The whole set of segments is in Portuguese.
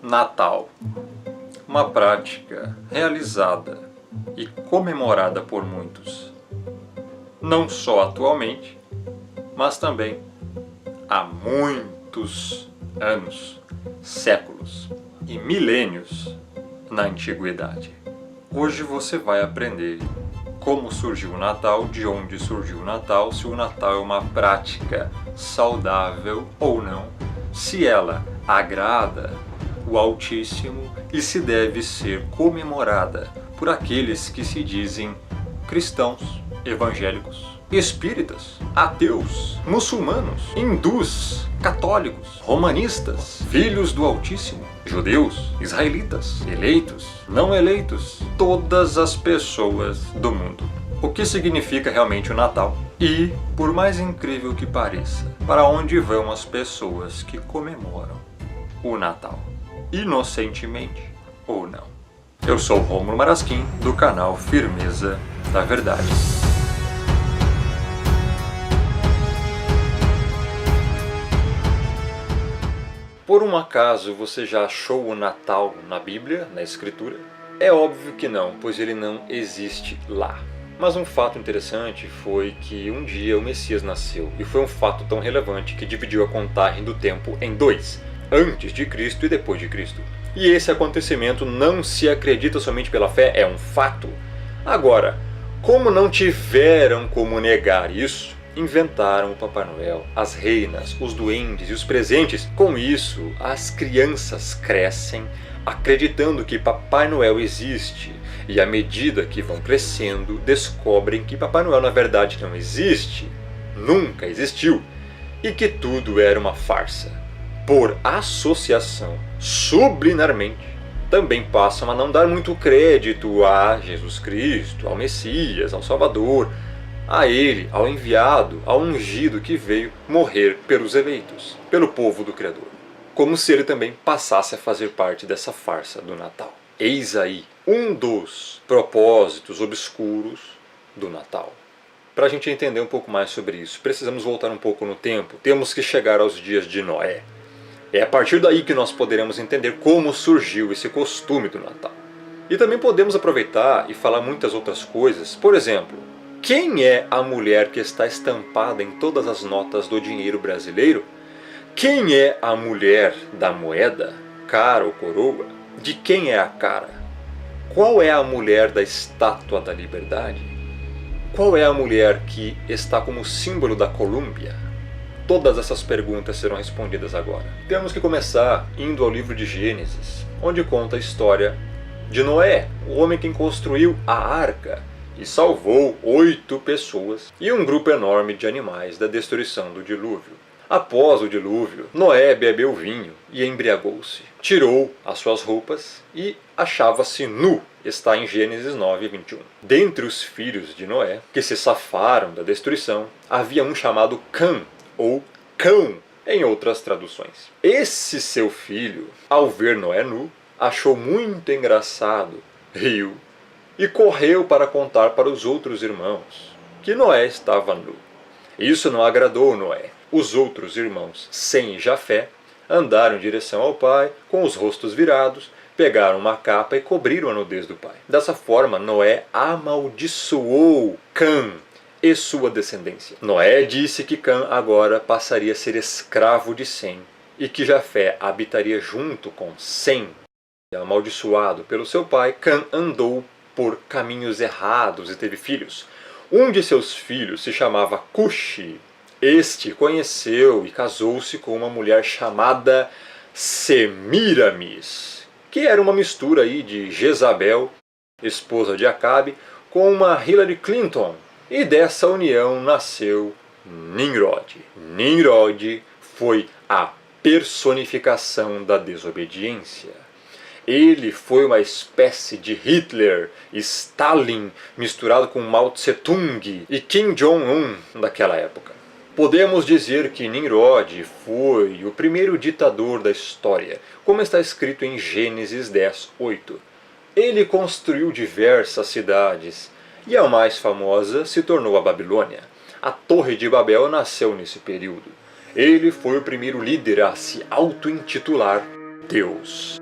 Natal, uma prática realizada e comemorada por muitos, não só atualmente, mas também há muitos anos, séculos e milênios na antiguidade. Hoje você vai aprender como surgiu o Natal, de onde surgiu o Natal, se o Natal é uma prática saudável ou não, se ela agrada o Altíssimo e se deve ser comemorada por aqueles que se dizem cristãos, evangélicos, espíritas, ateus, muçulmanos, hindus, católicos, romanistas, filhos do Altíssimo, judeus, israelitas, eleitos, não eleitos, todas as pessoas do mundo. O que significa realmente o Natal? E, por mais incrível que pareça, para onde vão as pessoas que comemoram o Natal? Inocentemente ou não? Eu sou o Rômulo Marasquim, do canal Firmeza da Verdade. Por um acaso você já achou o Natal na Bíblia, na Escritura? É óbvio que não, pois ele não existe lá. Mas um fato interessante foi que um dia o Messias nasceu, e foi um fato tão relevante que dividiu a contagem do tempo em dois, antes de Cristo e depois de Cristo. E esse acontecimento não se acredita somente pela fé, é um fato. Agora, como não tiveram como negar isso, inventaram o Papai Noel, as reinas, os duendes e os presentes. Com isso, as crianças crescem acreditando que Papai Noel existe, e à medida que vão crescendo, descobrem que Papai Noel na verdade não existe, nunca existiu, e que tudo era uma farsa. Por associação, subliminarmente, também passam a não dar muito crédito a Jesus Cristo, ao Messias, ao Salvador, a Ele, ao enviado, ao ungido que veio morrer pelos eleitos, pelo povo do Criador. Como se ele também passasse a fazer parte dessa farsa do Natal. Eis aí um dos propósitos obscuros do Natal. Para a gente entender um pouco mais sobre isso, precisamos voltar um pouco no tempo, temos que chegar aos dias de Noé. É a partir daí que nós poderemos entender como surgiu esse costume do Natal. E também podemos aproveitar e falar muitas outras coisas. Por exemplo, quem é a mulher que está estampada em todas as notas do dinheiro brasileiro? Quem é a mulher da moeda, cara ou coroa? De quem é a cara? Qual é a mulher da Estátua da Liberdade? Qual é a mulher que está como símbolo da Colômbia? Todas essas perguntas serão respondidas agora. Temos que começar indo ao livro de Gênesis, onde conta a história de Noé, o homem que construiu a arca e salvou 8 pessoas e um grupo enorme de animais da destruição do dilúvio. Após o dilúvio, Noé bebeu vinho e embriagou-se. Tirou as suas roupas e achava-se nu. Está em Gênesis 9:21. Dentre os filhos de Noé, que se safaram da destruição, havia um chamado Cã, ou Cão, em outras traduções. Esse seu filho, ao ver Noé nu, achou muito engraçado, riu e correu para contar para os outros irmãos que Noé estava nu. Isso não agradou Noé. Os outros irmãos, Sem e Jafé, andaram em direção ao pai com os rostos virados, pegaram uma capa e cobriram a nudez do pai. Dessa forma, Noé amaldiçoou Cã e sua descendência. Noé disse que Cã agora passaria a ser escravo de Sem e que Jafé habitaria junto com Sem. Amaldiçoado pelo seu pai, Cã andou por caminhos errados e teve filhos. Um de seus filhos se chamava Cuxi. Este conheceu e casou-se com uma mulher chamada Semiramis, que era uma mistura aí de Jezabel, esposa de Acabe, com uma Hillary Clinton. E dessa união nasceu Nimrod. Nimrod foi a personificação da desobediência. Ele foi uma espécie de Hitler, Stalin, misturado com Mao Tse-tung e Kim Jong-un daquela época. Podemos dizer que Nimrod foi o primeiro ditador da história, como está escrito em Gênesis 10:8. Ele construiu diversas cidades, e a mais famosa se tornou a Babilônia. A Torre de Babel nasceu nesse período. Ele foi o primeiro líder a se auto-intitular Deus.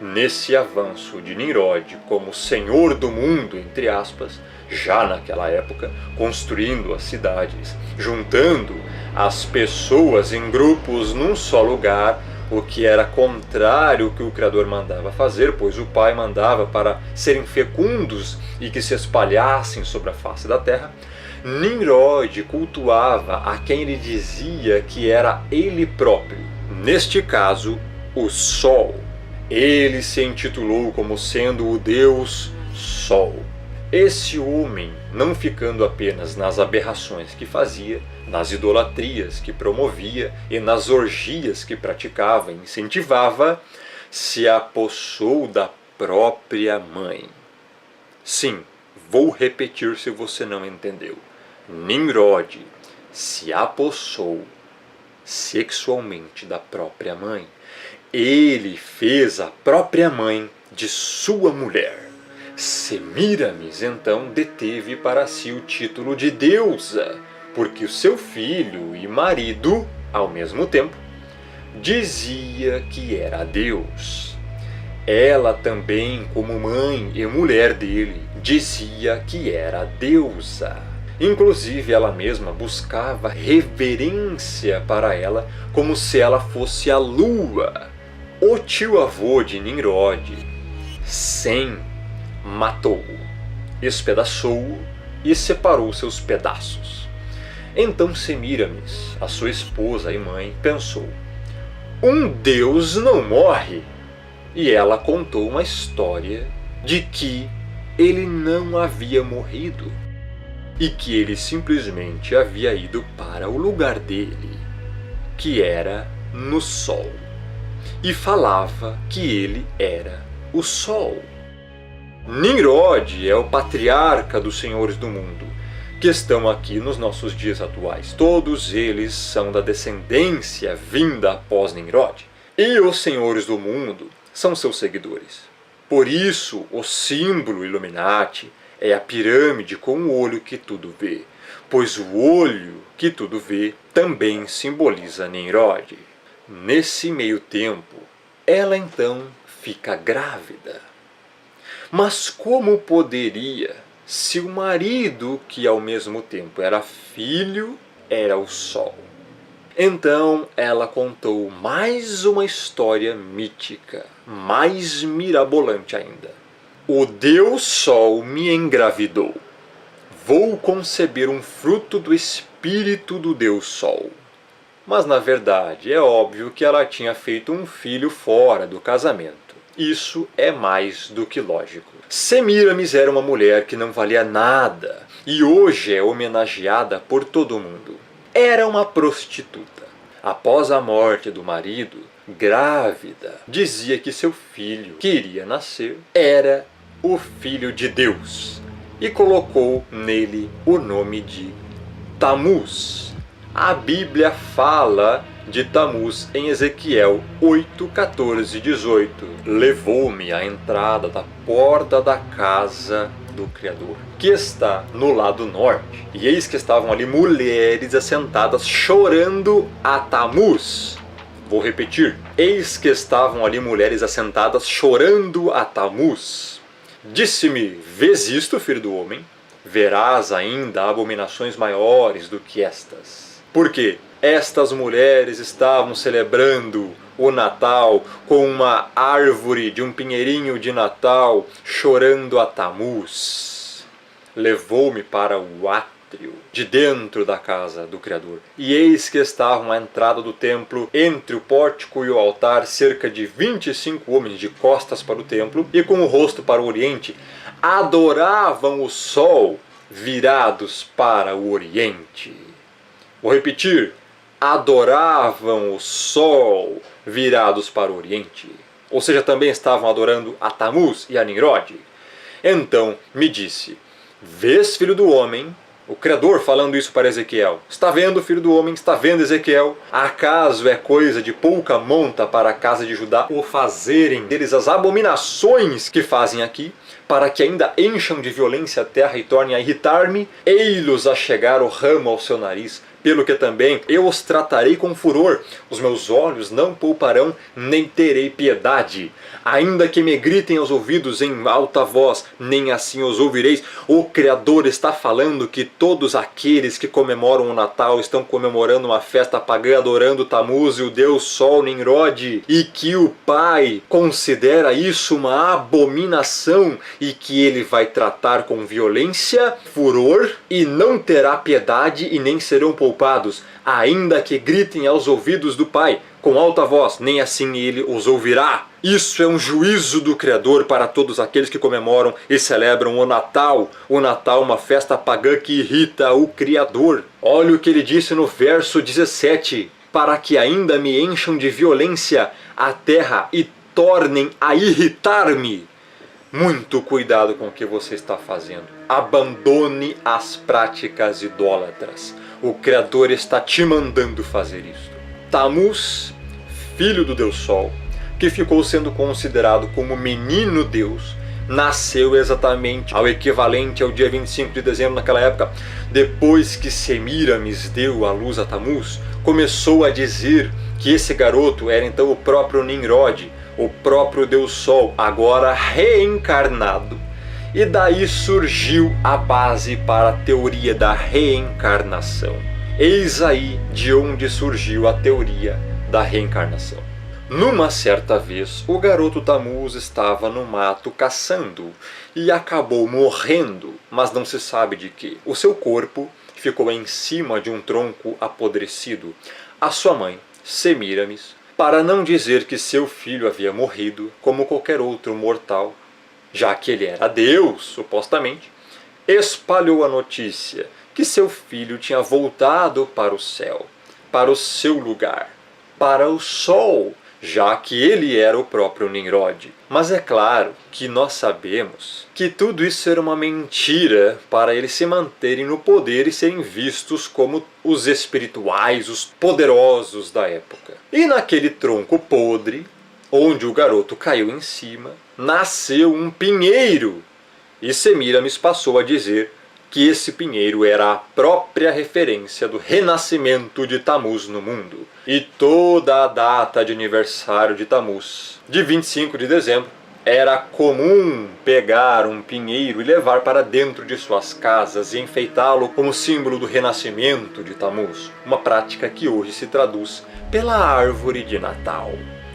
Nesse avanço de Nimrod como senhor do mundo, entre aspas, já naquela época, construindo as cidades, juntando as pessoas em grupos num só lugar, o que era contrário ao que o Criador mandava fazer, pois o Pai mandava para serem fecundos e que se espalhassem sobre a face da terra. Nimrod cultuava a quem ele dizia que era ele próprio, neste caso, o Sol. Ele se intitulou como sendo o Deus Sol. Esse homem, não ficando apenas nas aberrações que fazia, nas idolatrias que promovia e nas orgias que praticava e incentivava, se apossou da própria mãe. Sim, vou repetir se você não entendeu. Nimrod se apossou sexualmente da própria mãe. Ele fez a própria mãe de sua mulher. Semíramis, então, deteve para si o título de deusa, porque o seu filho e marido, ao mesmo tempo, dizia que era Deus. Ela também, como mãe e mulher dele, dizia que era deusa. Inclusive, ela mesma buscava reverência para ela, como se ela fosse a lua. O tio-avô de Nimrod, Sem, matou-o, espedaçou-o e separou seus pedaços. Então Semíramis, a sua esposa e mãe, pensou: um Deus não morre. E ela contou uma história de que ele não havia morrido e que ele simplesmente havia ido para o lugar dele, que era no Sol, e falava que ele era o Sol. Nimrod é o patriarca dos senhores do mundo, que estão aqui nos nossos dias atuais. Todos eles são da descendência vinda após Nimrod. E os senhores do mundo são seus seguidores. Por isso, o símbolo Illuminati é a pirâmide com o olho que tudo vê, pois o olho que tudo vê também simboliza Nimrod. Nesse meio tempo, ela então fica grávida. Mas como poderia, se o marido, que ao mesmo tempo era filho, era o Sol? Então ela contou mais uma história mítica, mais mirabolante ainda. O Deus Sol me engravidou. Vou conceber um fruto do espírito do Deus Sol. Mas na verdade é óbvio que ela tinha feito um filho fora do casamento. Isso é mais do que lógico. Semíramis era uma mulher que não valia nada e hoje é homenageada por todo mundo. Era uma prostituta. Após a morte do marido, grávida, dizia que seu filho, que iria nascer, era o Filho de Deus e colocou nele o nome de Tamuz. A Bíblia fala de Tamuz em Ezequiel 8, 14 e 18. Levou-me à entrada da porta da casa do Criador, que está no lado norte. E eis que estavam ali mulheres assentadas chorando a Tamuz. Vou repetir. Eis que estavam ali mulheres assentadas chorando a Tamuz. Disse-me: vês isto, filho do homem? Verás ainda abominações maiores do que estas. Por quê? Estas mulheres estavam celebrando o Natal com uma árvore de um pinheirinho de Natal, chorando a Tamuz. Levou-me para o átrio de dentro da casa do Criador. E eis que estavam à entrada do templo, entre o pórtico e o altar, cerca de 25 homens de costas para o templo e com o rosto para o oriente. Adoravam o sol, virados para o oriente. Vou repetir. Adoravam o sol, virados para o oriente. Ou seja, também estavam adorando a Tamuz e a Nimrod. Então me disse: vês, filho do homem? O Criador falando isso para Ezequiel. Está vendo, filho do homem? Está vendo, Ezequiel? Acaso é coisa de pouca monta para a casa de Judá o fazerem deles as abominações que fazem aqui? para que ainda encham de violência a terra e tornem a irritar-me, ei-los a chegar o ramo ao seu nariz, pelo que também eu os tratarei com furor, os meus olhos não pouparão, nem terei piedade. Ainda que me gritem aos ouvidos em alta voz, nem assim os ouvireis. O Criador está falando que todos aqueles que comemoram o Natal estão comemorando uma festa pagã, adorando Tamuz e o deus Sol Nimrod, e que o Pai considera isso uma abominação e que ele vai tratar com violência, furor, e não terá piedade e nem serão poupados, ainda que gritem aos ouvidos do Pai com alta voz, nem assim ele os ouvirá. Isso é um juízo do Criador para todos aqueles que comemoram e celebram o Natal. O Natal, uma festa pagã que irrita o Criador. Olha o que ele disse no verso 17. Para que ainda me encham de violência a terra e tornem a irritar-me. Muito cuidado com o que você está fazendo. Abandone as práticas idólatras. O Criador está te mandando fazer isso. Tamuz, filho do Deus Sol, que ficou sendo considerado como menino Deus, nasceu exatamente ao equivalente ao dia 25 de dezembro naquela época. Depois que Semíramis deu à luz a Tamuz, começou a dizer que esse garoto era então o próprio Nimrod, o próprio Deus Sol, agora reencarnado. E daí surgiu a base para a teoria da reencarnação. Eis aí de onde surgiu a teoria da reencarnação. Numa certa vez, o garoto Tamuz estava no mato caçando e acabou morrendo, mas não se sabe de quê. O seu corpo ficou em cima de um tronco apodrecido. A sua mãe, Semíramis, para não dizer que seu filho havia morrido como qualquer outro mortal, já que ele era Deus, supostamente, espalhou a notícia que seu filho tinha voltado para o céu, para o seu lugar, para o sol, já que ele era o próprio Nimrod. Mas é claro que nós sabemos que tudo isso era uma mentira para eles se manterem no poder e serem vistos como os espirituais, os poderosos da época. E naquele tronco podre, onde o garoto caiu em cima, nasceu um pinheiro. E Semíramis passou a dizer que esse pinheiro era a própria referência do renascimento de Tamuz no mundo. E toda a data de aniversário de Tamuz, de 25 de dezembro, era comum pegar um pinheiro e levar para dentro de suas casas e enfeitá-lo como símbolo do renascimento de Tamuz, uma prática que hoje se traduz pela árvore de Natal.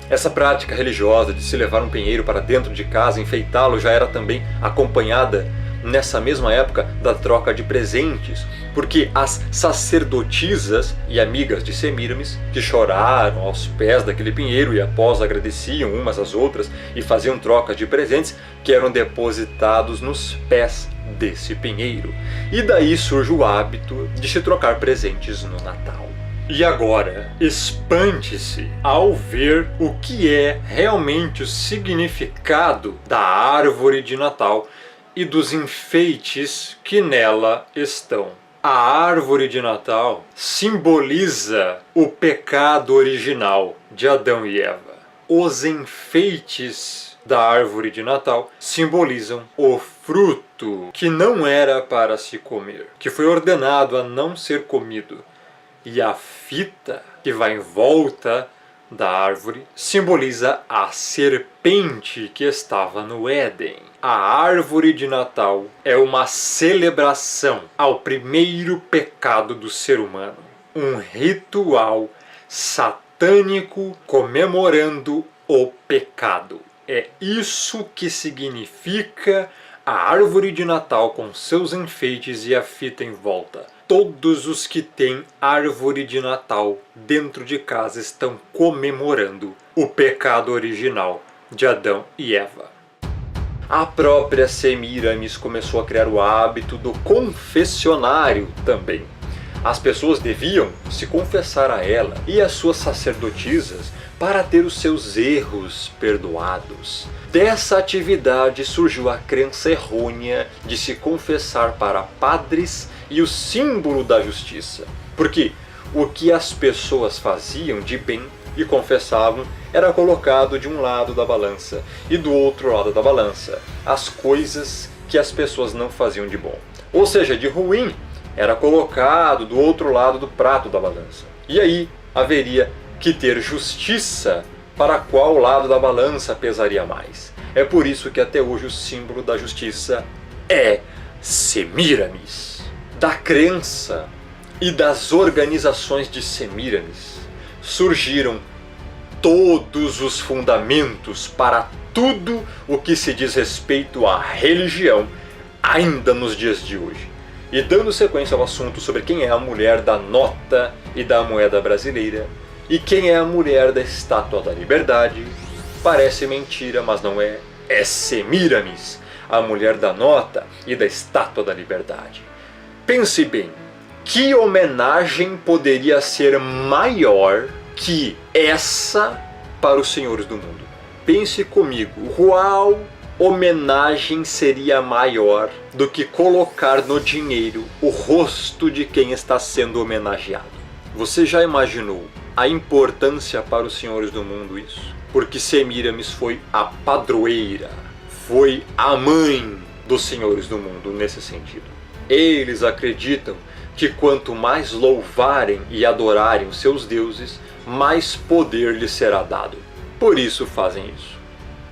Essa prática religiosa de se levar um pinheiro para dentro de casa e enfeitá-lo já era também acompanhada nessa mesma época da troca de presentes, porque as sacerdotisas e amigas de Semíramis, que choraram aos pés daquele pinheiro e após agradeciam umas às outras e faziam troca de presentes que eram depositados nos pés desse pinheiro. E daí surge o hábito de se trocar presentes no Natal. E agora, espante-se ao ver o que é realmente o significado da árvore de Natal e dos enfeites que nela estão. A árvore de Natal simboliza o pecado original de Adão e Eva. Os enfeites da árvore de Natal simbolizam o fruto que não era para se comer, que foi ordenado a não ser comido. E a fita que vai em volta da árvore simboliza a serpente que estava no Éden. A árvore de Natal é uma celebração ao primeiro pecado do ser humano. Um ritual satânico comemorando o pecado. É isso que significa a árvore de Natal com seus enfeites e a fita em volta. Todos os que têm árvore de Natal dentro de casa estão comemorando o pecado original de Adão e Eva. A própria Semíramis começou a criar o hábito do confessionário também. As pessoas deviam se confessar a ela e às suas sacerdotisas para ter os seus erros perdoados. Dessa atividade surgiu a crença errônea de se confessar para padres e o símbolo da justiça. Porque o que as pessoas faziam de bem e confessavam, era colocado de um lado da balança e do outro lado da balança as coisas que as pessoas não faziam de bom. Ou seja, de ruim era colocado do outro lado do prato da balança. E aí haveria que ter justiça para qual lado da balança pesaria mais. É por isso que até hoje o símbolo da justiça é Semíramis. Da crença e das organizações de Semíramis surgiram todos os fundamentos para tudo o que se diz respeito à religião ainda nos dias de hoje. E dando sequência ao assunto sobre quem é a mulher da nota e da moeda brasileira e quem é a mulher da Estátua da Liberdade, parece mentira, mas não é. É Semíramis, a mulher da nota e da Estátua da Liberdade. Pense bem, que homenagem poderia ser maior que essa para os senhores do mundo? Pense comigo, qual homenagem seria maior do que colocar no dinheiro o rosto de quem está sendo homenageado? Você já imaginou a importância para os senhores do mundo isso? Porque Semíramis foi a padroeira, foi a mãe dos senhores do mundo nesse sentido. Eles acreditam que quanto mais louvarem e adorarem os seus deuses, mais poder lhes será dado. Por isso fazem isso.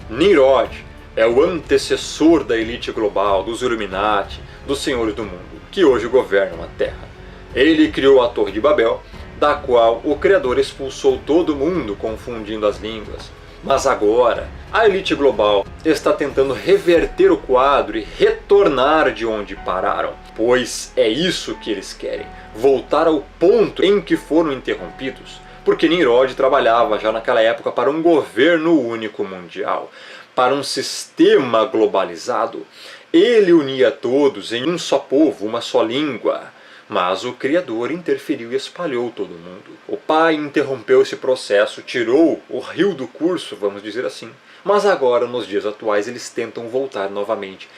Nimrod é o antecessor da elite global, dos Illuminati, dos senhores do mundo, que hoje governam a Terra. Ele criou a Torre de Babel, da qual o Criador expulsou todo mundo, confundindo as línguas. Mas agora, a elite global está tentando reverter o quadro e retornar de onde pararam, pois é isso que eles querem, voltar ao ponto em que foram interrompidos, porque Nimrod trabalhava já naquela época para um governo único mundial, para um sistema globalizado. Ele unia todos em um só povo, uma só língua. Mas o Criador interferiu e espalhou todo mundo. O Pai interrompeu esse processo, tirou o rio do curso, vamos dizer assim. Mas agora, nos dias atuais, eles tentam voltar novamente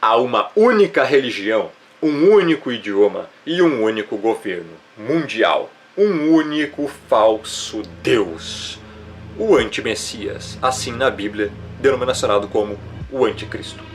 a uma única religião, um único idioma e um único governo mundial. Um único falso Deus. O anti-Messias, assim na Bíblia, denominacionado como o Anticristo.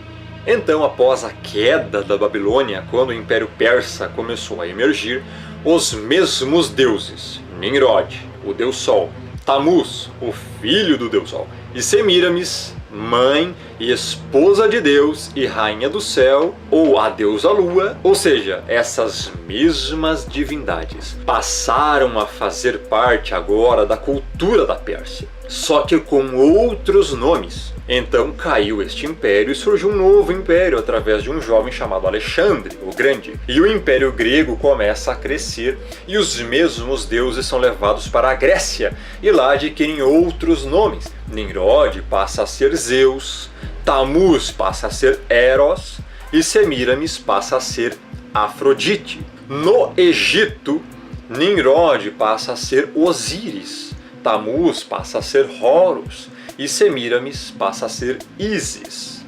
Então, após a queda da Babilônia, quando o Império Persa começou a emergir, os mesmos deuses, Nimrod, o Deus Sol, Tammuz, o filho do Deus Sol, e Semíramis, mãe e esposa de Deus e rainha do céu, ou a deusa Lua, ou seja, essas mesmas divindades passaram a fazer parte agora da cultura da Pérsia, só que com outros nomes. Então caiu este império e surgiu um novo império através de um jovem chamado Alexandre, o Grande. E o Império Grego começa a crescer e os mesmos deuses são levados para a Grécia e lá adquirem outros nomes. Nimrod passa a ser Zeus, Tammuz passa a ser Eros e Semíramis passa a ser Afrodite. No Egito, Nimrod passa a ser Osíris, Tammuz passa a ser Horus e Semíramis passa a ser Ísis.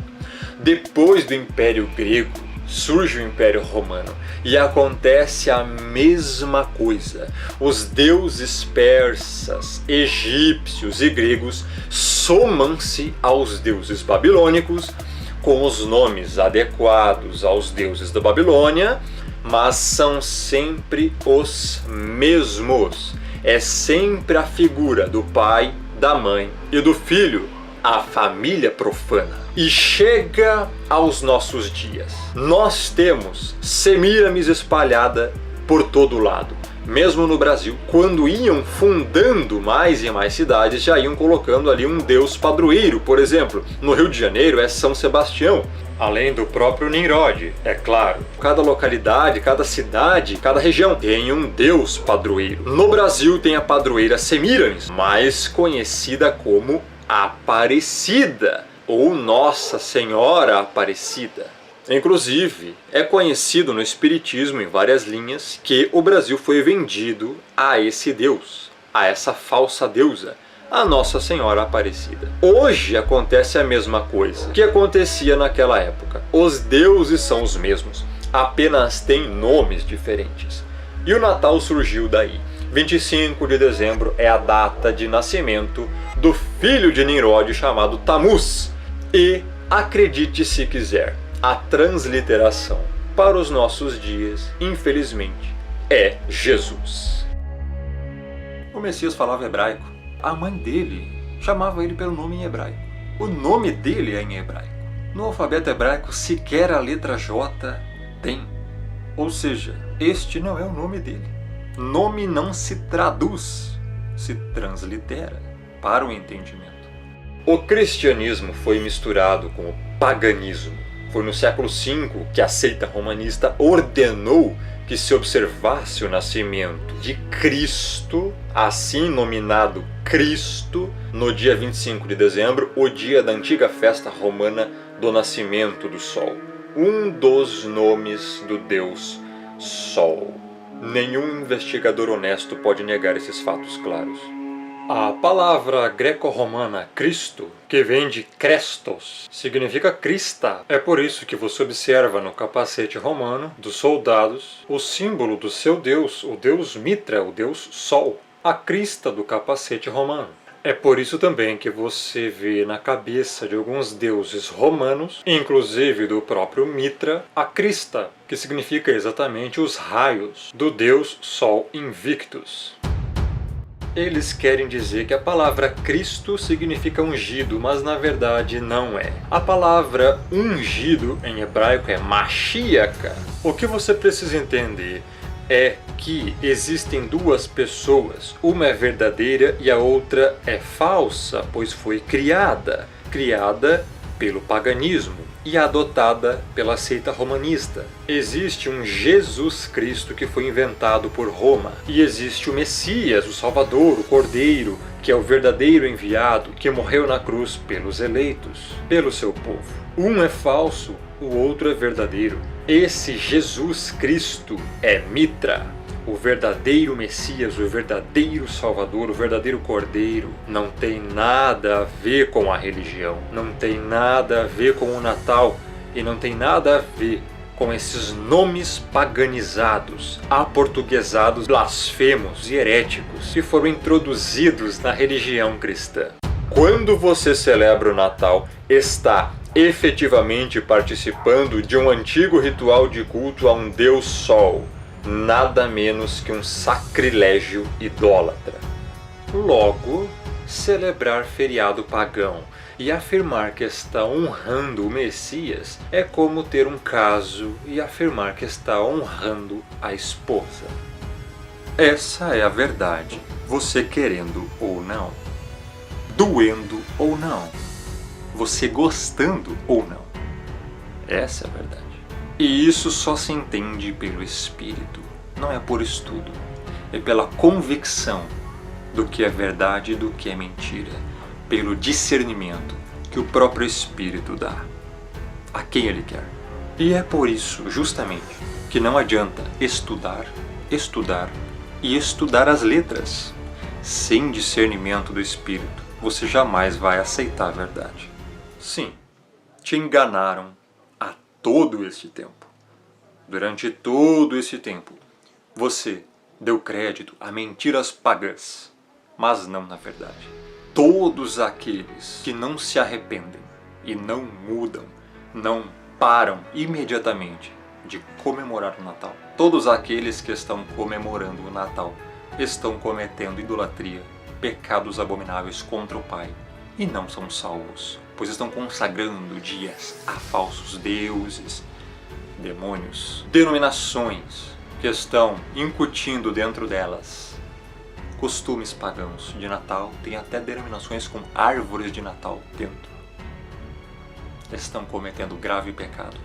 Depois do Império Grego, surge o Império Romano e acontece a mesma coisa. Os deuses persas, egípcios e gregos somam-se aos deuses babilônicos com os nomes adequados aos deuses da Babilônia, mas são sempre os mesmos. É sempre a figura do pai, da mãe e do filho, a família profana. E chega aos nossos dias. Nós temos Semíramis espalhada por todo lado. Mesmo no Brasil, quando iam fundando mais e mais cidades, já iam colocando ali um deus padroeiro. Por exemplo, no Rio de Janeiro é São Sebastião, além do próprio Nimrod, é claro. Cada localidade, cada cidade, cada região tem um deus padroeiro. No Brasil tem a padroeira Semíramis, mais conhecida como Aparecida, ou Nossa Senhora Aparecida. Inclusive, é conhecido no espiritismo, em várias linhas, que o Brasil foi vendido a esse deus, a essa falsa deusa, a Nossa Senhora Aparecida. Hoje acontece a mesma coisa que acontecia naquela época. Os deuses são os mesmos, apenas têm nomes diferentes. E o Natal surgiu daí. 25 de dezembro é a data de nascimento do filho de Nimrod chamado Tammuz. E, acredite se quiser, a transliteração para os nossos dias, infelizmente, é Jesus. O Messias falava hebraico. A mãe dele chamava ele pelo nome em hebraico. O nome dele é em hebraico. No alfabeto hebraico, sequer a letra J tem. Ou seja, este não é o nome dele. Nome não se traduz, se translitera para o entendimento. O cristianismo foi misturado com o paganismo. Foi no século V que a seita romanista ordenou que se observasse o nascimento de Cristo, assim nominado Cristo, no dia 25 de dezembro, o dia da antiga festa romana do nascimento do Sol. Um dos nomes do Deus Sol. Nenhum investigador honesto pode negar esses fatos claros. A palavra greco-romana Cristo, que vem de Krestos, significa crista. É por isso que você observa no capacete romano dos soldados o símbolo do seu deus, o deus Mitra, o deus Sol, a crista do capacete romano. É por isso também que você vê na cabeça de alguns deuses romanos, inclusive do próprio Mitra, a crista, que significa exatamente os raios do deus Sol Invictus. Eles querem dizer que a palavra Cristo significa ungido, mas na verdade não é. A palavra ungido em hebraico é Mashiach. O que você precisa entender é que existem duas pessoas, uma é verdadeira e a outra é falsa, pois foi criada pelo paganismo e adotada pela seita romanista. Existe um Jesus Cristo que foi inventado por Roma, e existe o Messias, o Salvador, o Cordeiro, que é o verdadeiro enviado, que morreu na cruz pelos eleitos, pelo seu povo. Um é falso, o outro é verdadeiro. Esse Jesus Cristo é Mitra, o verdadeiro Messias, o verdadeiro Salvador, o verdadeiro Cordeiro. Não tem nada a ver com a religião, não tem nada a ver com o Natal e não tem nada a ver com esses nomes paganizados, aportuguesados, blasfemos e heréticos que foram introduzidos na religião cristã. Quando você celebra o Natal, está efetivamente participando de um antigo ritual de culto a um deus Sol, nada menos que um sacrilégio idólatra. Logo, celebrar feriado pagão e afirmar que está honrando o Messias é como ter um caso e afirmar que está honrando a esposa. Essa é a verdade, você querendo ou não, doendo ou não, você gostando ou não. Essa é a verdade. E isso só se entende pelo Espírito, não é por estudo, é pela convicção do que é verdade e do que é mentira, pelo discernimento que o próprio Espírito dá a quem Ele quer. E é por isso, justamente, que não adianta estudar e estudar as letras. Sem discernimento do Espírito, você jamais vai aceitar a verdade. Sim, te enganaram há todo este tempo. Durante todo esse tempo, você deu crédito a mentiras pagãs, mas não na verdade. Todos aqueles que não se arrependem e não mudam, não param imediatamente de comemorar o Natal. Todos aqueles que estão comemorando o Natal estão cometendo idolatria, pecados abomináveis contra o Pai e não são salvos, pois estão consagrando dias a falsos deuses, demônios, denominações que estão incutindo dentro delas costumes pagãos de Natal. Tem até denominações com árvores de Natal dentro. Estão cometendo grave pecado.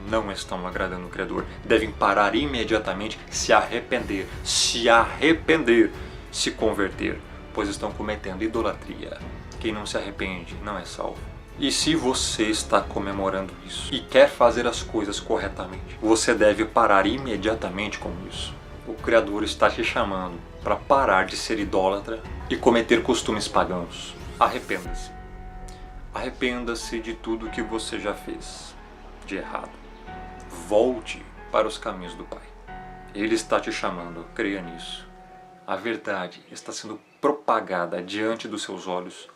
Não estão agradando o Criador. Devem parar imediatamente, se arrepender, se converter, pois estão cometendo idolatria. Quem não se arrepende não é salvo. E se você está comemorando isso e quer fazer as coisas corretamente, você deve parar imediatamente com isso. O Criador está te chamando para parar de ser idólatra e cometer costumes pagãos. Arrependa-se. Arrependa-se de tudo que você já fez de errado. Volte para os caminhos do Pai. Ele está te chamando, creia nisso. a verdade está sendo propagada diante dos seus olhos,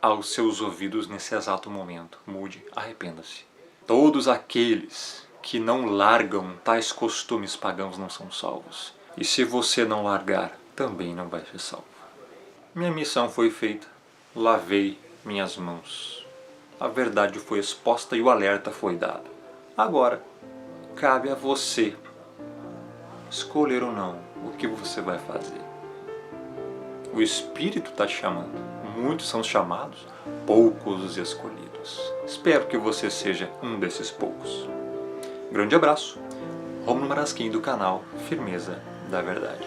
aos seus ouvidos nesse exato momento. Mude, arrependa-se. Todos aqueles que não largam tais costumes pagãos não são salvos. E se você não largar, também não vai ser salvo. Minha missão foi feita. Lavei minhas mãos. A verdade foi exposta e o alerta foi dado. Agora, cabe a você escolher ou não o que você vai fazer. O Espírito está te chamando. Muitos são chamados, poucos os escolhidos. Espero que você seja um desses poucos. Grande abraço. Rômulo Marasquim do canal Firmeza da Verdade.